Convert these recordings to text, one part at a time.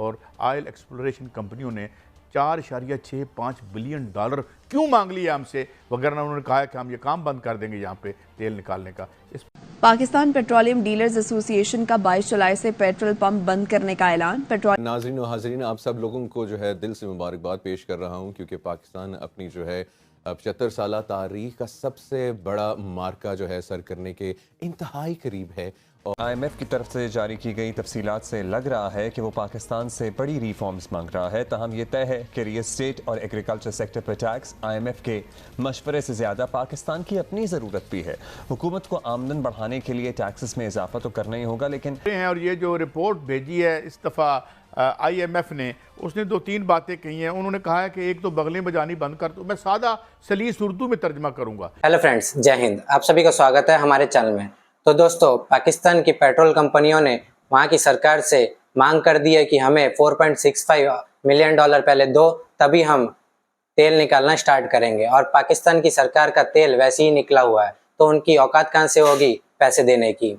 और oil exploration कंपनियों ने 4.65 बिलियन डॉलर क्यों मांग लिया हमसे, वगैरह उन्होंने कहा है कि हम ये काम बंद कर देंगे यहाँ पे तेल निकालने का। पाकिस्तान पेट्रोलियम डीलर्स एसोसिएशन का 22 जुलाई से पेट्रोल पंप बंद करने का ऐलान। नाज़रीन और हाज़रीन, आप सब लोगों को जो है दिल से मुबारकबाद पेश कर रहा हूँ, क्योंकि पाकिस्तान अपनी जो है 75 साल तारीख का सबसे बड़ा मार्का जो है सर करने के इंतहाई करीब है। और IMF की तरफ से जारी की गई तफसीलात से लग रहा है कि वो पाकिस्तान से बड़ी रिफॉर्म्स मांग रहा है। ताहम ये तय है कि रियल एस्टेट और एग्रीकल्चर सेक्टर पर टैक्स IMF के मशवरे से ज़्यादा पाकिस्तान की अपनी ज़रूरत भी है। हुकूमत को आमदन बढ़ाने के लिए टैक्सेस में इजाफा तो करना ही होगा, लेकिन और ये जो रिपोर्ट भेजी है इस दफ़ा IMF ने, उसने 2-3 बातें कही हैं। उन्होंने कहा है कि एक तो बगलें बजानी बंद कर दो। मैं सादा सलीस उर्दू में तर्जमा करूँगा। हेलो फ्रेंड्स, जय हिंद। आप सभी का स्वागत है हमारे चैनल में। तो दोस्तों, पाकिस्तान की पेट्रोल कंपनियों ने वहाँ की सरकार से मांग कर दी है कि हमें 4.65 मिलियन डॉलर पहले दो, तभी हम तेल निकालना स्टार्ट करेंगे। और पाकिस्तान की सरकार का तेल वैसे ही निकला हुआ है, तो उनकी औकात कहाँ से होगी पैसे देने की।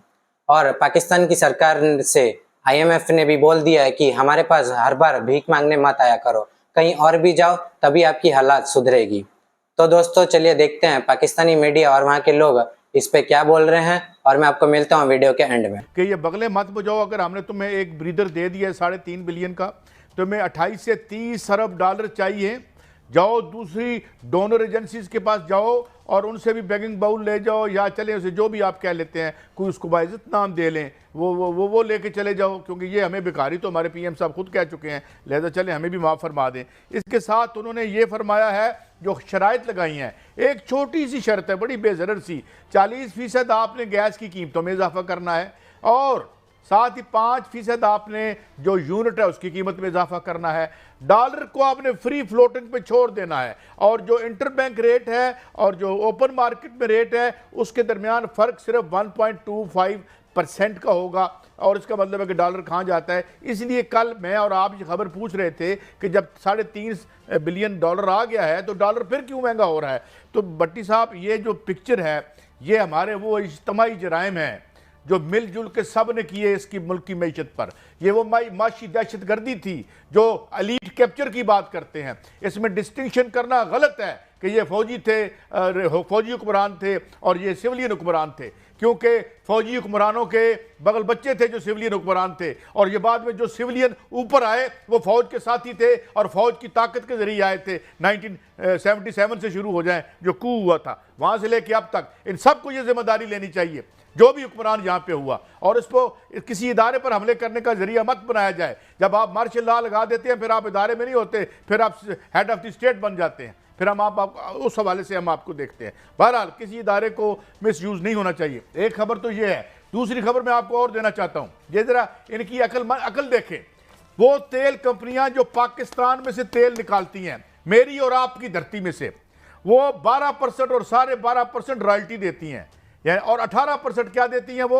और पाकिस्तान की सरकार से IMF ने भी बोल दिया है कि हमारे पास हर बार भीख मांगने मत आया करो, कहीं और भी जाओ, तभी आपकी हालात सुधरेगी। तो दोस्तों चलिए देखते हैं पाकिस्तानी मीडिया और वहाँ के लोग इस पे क्या बोल रहे हैं, और मैं आपको मिलता हूँ वीडियो के एंड में। कि ये बगले मत बजाओ। अगर हमने तुम्हें एक ब्रीदर दे दिया है 3.5 बिलियन का, तो हमें 28 से 30 अरब डॉलर चाहिए। जाओ दूसरी डोनर एजेंसीज के पास जाओ और उनसे भी बेगिंग बाउल ले जाओ, या चले उसे जो भी आप कह लेते हैं, कोई उसको बाइज्जत नाम दे लें, वो लेके चले जाओ, क्योंकि ये हमें भिखारी तो हमारे PM साहब खुद कह चुके हैं, लिहाजा चले हमें भी माफ़ फरमा दें। इसके साथ उन्होंने ये फरमाया है, जो शराइत लगाई हैं, एक छोटी सी शर्त है, बड़ी बेज़रर सी, 40% आपने गैस की कीमतों में इजाफा करना है, और साथ ही 5% आपने जो यूनिट है उसकी कीमत में इजाफा करना है। डॉलर को आपने फ्री फ्लोटिंग पे छोड़ देना है, और जो इंटरबैंक रेट है और जो ओपन मार्केट में रेट है उसके दरमियान फ़र्क सिर्फ 1.25% का होगा। और इसका मतलब है कि डॉलर कहाँ जाता है। इसलिए कल मैं और आप ये खबर पूछ रहे थे कि जब 3.5 बिलियन डॉलर आ गया है तो डॉलर फिर क्यों महंगा हो रहा है। तो भट्टी साहब, ये जो पिक्चर है ये हमारे वो इज्तिमाई जराइम हैं जो मिलजुल के सब ने किए इसकी मुल्क की मैशत पर। ये वो माशी दहशत गर्दी थी जो एलीट कैप्चर की बात करते हैं। इसमें डिस्टिंक्शन करना गलत है कि ये फौजी थे, फौजी हुक्मरान थे और ये सिविलियन हुक्मरान थे, क्योंकि फौजी हुक्मरानों के बगल बच्चे थे जो सिविलियन हुक्मरान थे, और ये बाद में जो सिविलियन ऊपर आए वो फौज के साथी थे और फौज की ताकत के जरिए आए थे। 1977 से शुरू हो जाए जो कू हुआ था, वहाँ से लेके अब तक इन सबको ये जिम्मेदारी लेनी चाहिए जो भी हुक्मरान यहाँ पे हुआ, और इसको किसी इदारे पर हमले करने का जरिया मत बनाया जाए। जब आप मार्शल लॉ लगा देते हैं फिर आप इदारे में नहीं होते, फिर आप हेड ऑफ द स्टेट बन जाते हैं, फिर हम आप उस हवाले से हम आपको देखते हैं। बहरहाल किसी इदारे को मिस यूज़ नहीं होना चाहिए। एक खबर तो ये है। दूसरी खबर मैं आपको और देना चाहता हूँ, ये ज़रा इनकी अकल देखें। वो तेल कंपनियाँ जो पाकिस्तान में से तेल निकालती हैं, मेरी और आपकी धरती में से, वो 12% और 12.5% रॉयल्टी देती हैं, और 18% क्या देती हैं? वो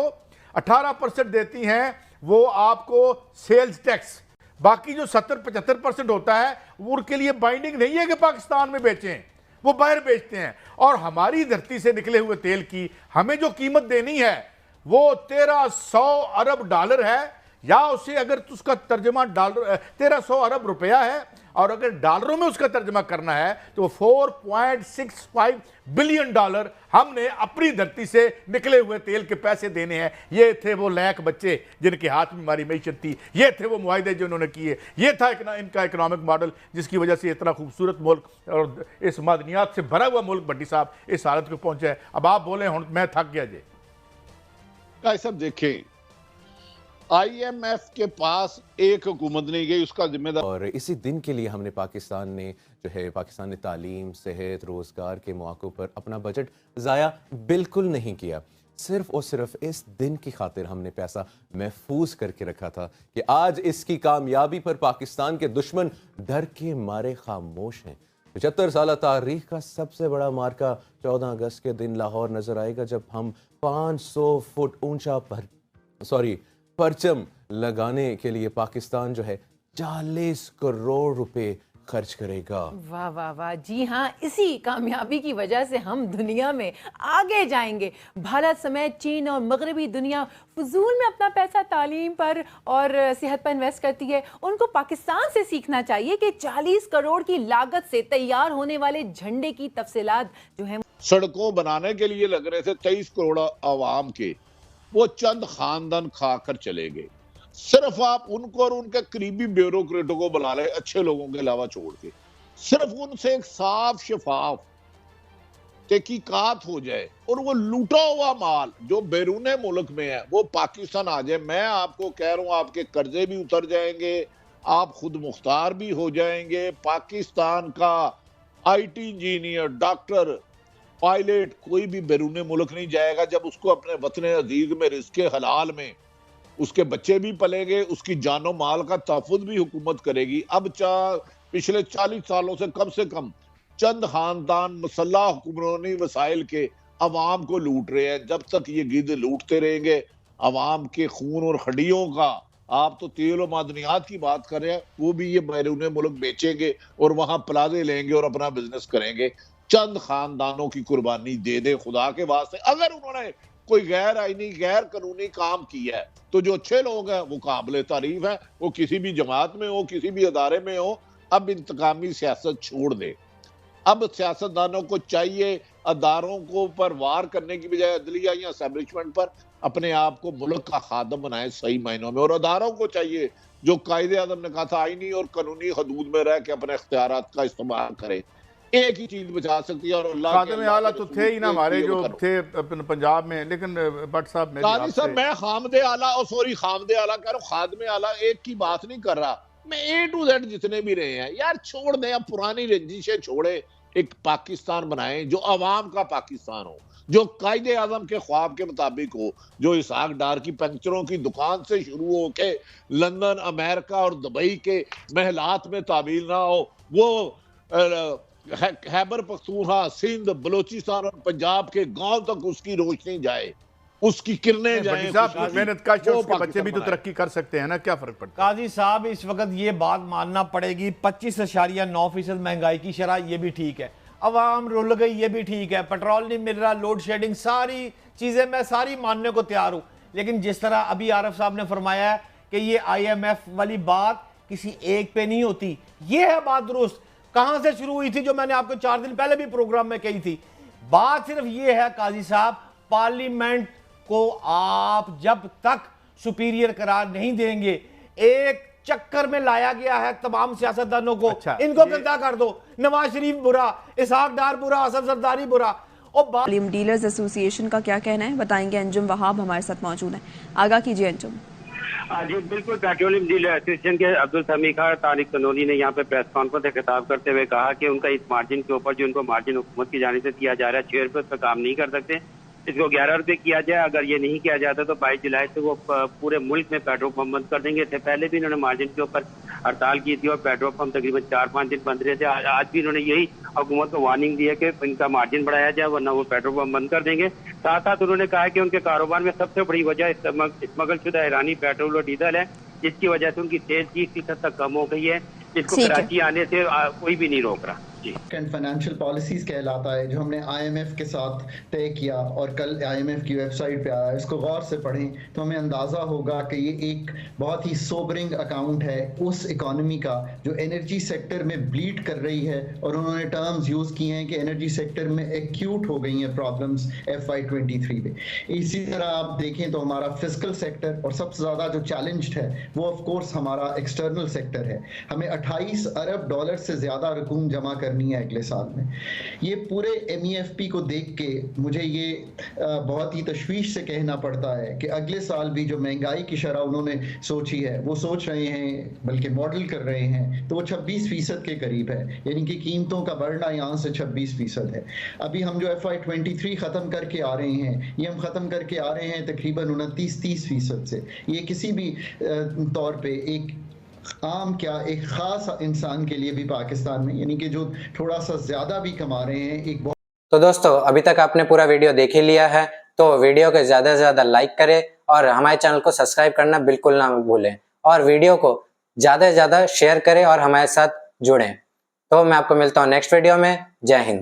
18% देती हैं वो आपको सेल्स टैक्स। बाकी जो 70-75% होता है वो उनके लिए बाइंडिंग नहीं है कि पाकिस्तान में बेचें, वो बाहर बेचते हैं। और हमारी धरती से निकले हुए तेल की हमें जो कीमत देनी है वो 1300 अरब डॉलर है, या उसे अगर उसका तर्जमा डॉलर 1300 अरब रुपया है, और अगर डॉलरों में उसका तर्जमा करना है तो 4.65 बिलियन डॉलर हमने अपनी धरती से निकले हुए तेल के पैसे देने हैं। ये थे वो लायक बच्चे जिनके हाथ में हमारी मैशत थी, ये थे वो मुआहदे जो उन्होंने किए, ये था इनका इकोनॉमिक मॉडल जिसकी वजह से इतना खूबसूरत मुल्क और इस मादनियात से भरा हुआ मुल्क भट्टी साहब इस हालत को पहुंचा है। अब आप बोले हूँ मैं थक गया जी। भाई साहब देखें, IMF के पास एक हुकूमत नहीं गई, उसका जिम्मेदार। और इसी दिन के लिए हमने पाकिस्तान ने तालीम, सेहत, रोज़गार के मौक़ों पर अपना बजट ज़ाया बिल्कुल नहीं किया। सिर्फ और सिर्फ इस दिन की खातिर हमने पैसा महफूज करके रखा था कि आज इसकी कामयाबी पर पाकिस्तान के दुश्मन डर के मारे खामोश हैं। 75 साल तारीख का सबसे बड़ा मार्का 14 अगस्त के दिन लाहौर नजर आएगा, जब हम 500 फुट ऊंचा परचम लगाने के लिए पाकिस्तान जो है 40 करोड़ रुपए खर्च करेगा। वाह वाह वाह, जी हाँ, इसी कामयाबी की वजह से हम दुनिया में आगे जाएंगे। भारत समेत चीन और मगरबी दुनिया फजूल में अपना पैसा तालीम पर और सेहत पर इन्वेस्ट करती है। उनको पाकिस्तान से सीखना चाहिए कि 40 करोड़ की लागत से तैयार होने वाले झंडे की तफसीलात जो है सड़कों बनाने के लिए लग रहे थे 23 करोड़ आवाम के, वो चंद खानदान खाकर चले गए। सिर्फ आप उनको और उनके करीबी ब्यूरोक्रेटों को बुला ले, अच्छे लोगों के अलावा छोड़ के, सिर्फ उनसे एक साफ शफाफ तहकीकात हो जाए और वो लूटा हुआ माल जो बैरूने मुल्क में है वो पाकिस्तान आ जाए। मैं आपको कह रहा हूं, आपके कर्जे भी उतर जाएंगे, आप खुद मुख्तार भी हो जाएंगे। पाकिस्तान का IT इंजीनियर, डॉक्टर, पायलट कोई भी बैरूने मुल्क नहीं जाएगा जब उसको अपने वतन अजीज में रिज़्क़े हलाल में उसके बच्चे भी पलेंगे, उसकी जानो माल का तहफ़्फ़ुज़ भी हुकूमत करेगी। अब पिछले 40 सालों से कम चंद खानदान मसल्ला हुक्मरानी वसाइल के अवाम को लूट रहे हैं। जब तक ये गिद्ध लूटते रहेंगे अवाम के खून और हड्डियों का, आप तो तेल और मादनियात की बात कर रहे हैं, वो भी ये बैरून मुल्क बेचेंगे और वहां प्लाजे लेंगे और अपना बिजनेस करेंगे। चंद खानदानों की कुर्बानी दे दे खुदा के वास्ते। अगर उन्होंने कोई गैर आईनी गैर कानूनी काम किया है तो जो अच्छे लोग हैं वो काबिल तारीफ है, वो किसी भी जमात में हो, किसी भी अदारे में हो, अब इंतकामी सियासत छोड़ दे। अब सियासतदानों को चाहिए अदारों को पर वार करने की बजाय अदलिया या एस्टैब्लिशमेंट पर अपने आप को मुल्क का खादम बनाए सही मायनों में। और अदारों को चाहिए जो कायदे आज़म ने कहा था आईनी और कानूनी हदूद में रह के अपने इख्तियारात का इस्तेमाल करे। एक ही चीज बचा सकती है और अल्लाह खादिम आला तो थे ही ना हमारे जो थे अपने पंजाब में। लेकिन भट्ट साहब मैं खामदे आला और सॉरी खामदे आला कह रहा हूँ, खादमे आला एक की बात नहीं कर रहा मैं, A to Z जितने भी रहे हैं यार छोड़ दें, अब पुरानी रंजिशें छोड़े, एक पाकिस्तान बनाए जो अवाम का पाकिस्तान हो, जो कायदे आजम के ख्वाब के मुताबिक हो, जो इसहाक डार की पंक्चरों की दुकान से शुरू होके लंदन, अमेरिका और दुबई के महलात में ताबील ना हो, वो खैबर पख्तूनख्वा, सिंध, बलोचिस्तान और पंजाब के गांव तक उसकी रोशनी जाए, उसकी किरणें जाए। मेहनत का उसके बच्चे भी तो तरक्की कर सकते हैं ना, क्या फर्क पड़ता है? काजी साहब इस वक्त ये बात मानना पड़ेगी, 25.9% महंगाई की शरह, ये भी ठीक है, अवाम रुल गई, ये भी ठीक है, पेट्रोल नहीं मिल रहा, लोड शेडिंग, सारी चीजें मैं सारी मानने को तैयार हूं। लेकिन जिस तरह अभी आरिफ साहब ने फरमाया है कि ये IMF वाली बात किसी एक पे नहीं होती, ये है बात दुरुस्त। कहां से शुरू हुई थी जो मैंने आपको 4 दिन पहले भी प्रोग्राम में कही थी, बात सिर्फ ये है काजी साहब, पार्लियामेंट को आप जब तक सुपीरियर करार नहीं देंगे, एक चक्कर में लाया गया है तमाम सियासतदानों को। अच्छा, इनको गंदा कर दो, नवाज शरीफ बुरा, इसहाक डार बुरा, असद जरदारी बुरा। और पेट्रोलियम डीलर्स एसोसिएशन का क्या कहना है बताएंगे अंजुम वहाब हमारे साथ मौजूद है। आगा कीजिए अंजुम। जी बिल्कुल, पेट्रोलियम डीलर एसोसिएशन के अब्दुल समी खान तारिक कनौली ने यहाँ पे प्रेस कॉन्फ्रेंस में खिताब करते हुए कहा कि उनका इस मार्जिन के ऊपर जो उनको मार्जिन हुकूमत की जानिब से दिया जा रहा है 6 रुपये, उस पर काम नहीं कर सकते, इसको 11 रुपये किया जाए। अगर ये नहीं किया जाता तो 22 जुलाई से वो पूरे मुल्क में पेट्रोल पंप बंद कर देंगे। इससे पहले भी इन्होंने मार्जिन के ऊपर हड़ताल की थी और पेट्रोल पंप तकरीबन 4-5 दिन बंद रहे थे। आज भी इन्होंने यही हुकूमत को वार्निंग दी है कि इनका मार्जिन बढ़ाया जाए वरना वो पेट्रोल पंप बंद कर देंगे। साथ साथ उन्होंने कहा कि उनके कारोबार में सबसे बड़ी वजह स्मगलशुदा ईरानी पेट्रोल और डीजल है, जिसकी वजह से उनकी सेल 30% तक कम हो गई है, जिसको कराची आने से कोई भी नहीं रोक रहा। एंड फाइनेंशियल पॉलिसीज कहलाता है जो हमने IMF के साथ तय किया और कल IMF की वेबसाइट पे आया, इसको गौर से पढ़ें तो हमें अंदाज़ा होगा कि ये एक बहुत ही सोबरिंग अकाउंट है उस इकोनॉमी का जो एनर्जी सेक्टर में ब्लीड कर रही है। और उन्होंने टर्म्स यूज़ किए हैं कि एनर्जी सेक्टर में एक्यूट हो गई हैं प्रॉब्लम्स FY23 में। इसी तरह आप देखें तो हमारा फिजिकल सेक्टर और सबसे ज़्यादा जो चैलेंज्ड है वो ऑफ कोर्स हमारा एक्सटर्नल सेक्टर है। हमें $28 अरब से ज़्यादा रकूम जमा करनी है अगले साल में। ये पूरे MEFP को देख के मुझे ये बहुत ही तशवीश से कहना पड़ता है कि अगले साल भी जो महंगाई की शरह उन्होंने सोची है वो सोच रहे हैं, बल्कि मॉडल कर रहे हैं, तो वो 26% के करीब है, यानी कि कीमतों का बढ़ना यहाँ से 26% है। अभी हम जो FY23 ख़त्म करके आ रहे हैं, ये हम ख़त्म करके आ रहे हैं तकरीबन 29-30% से। ये किसी भी तौर पे एक आम क्या एक खास इंसान के लिए भी पाकिस्तान में, यानी कि जो थोड़ा सा ज्यादा भी कमा रहे हैं, एक बहुत। तो दोस्तों अभी तक आपने पूरा वीडियो देख ही लिया है, तो वीडियो को ज्यादा से ज्यादा लाइक करें और हमारे चैनल को सब्सक्राइब करना बिल्कुल ना भूलें और वीडियो को ज्यादा से ज्यादा शेयर करें और हमारे साथ जुड़ें। तो मैं आपको मिलता हूँ नेक्स्ट वीडियो में। जय हिंद।